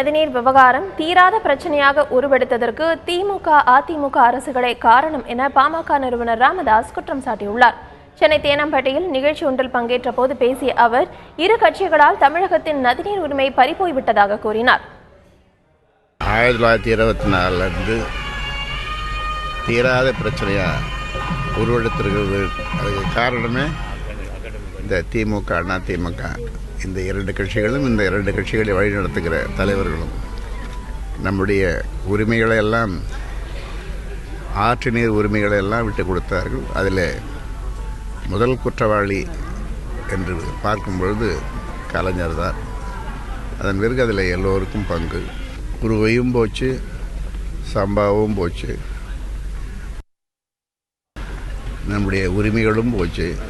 நதிநீர் விவகாரம் தீராத பிரச்சனையாக உருவெடுத்ததற்கு திமுக, அதிமுக அரசுகளே காரணம் என பாமக நிறுவனர் ராமதாஸ் குற்றம் சாட்டியுள்ளார். சென்னை தேனாம்பேட்டையில் நிகழ்ச்சி ஒன்றில் பங்கேற்ற போது பேசிய அவர், இரு கட்சிகளால் தமிழகத்தின் நதிநீர் உரிமை பறிபோய்விட்டதாக கூறினார். 1924 தீராத பிரச்சனையா உருவெடுத்திருக்கிறது. அதுக்கு காரணமே இந்த திமுக, அதிமுக இந்த இரண்டு கட்சிகளும், இந்த இரண்டு கட்சிகளை வழிநடத்துகிற தலைவர்களும் நம்முடைய உரிமைகளை எல்லாம், ஆற்று நீர் உரிமைகளை எல்லாம் விட்டு கொடுத்தார்கள். அதில் முதல் குற்றவாளி என்று பார்க்கும் பொழுது கலைஞர் தான். அதன் பிறகு அதில் எல்லோருக்கும் பங்கு. குருவையும் போச்சு, சம்பாவும் போச்சு, நம்முடைய உரிமைகளும் போச்சு.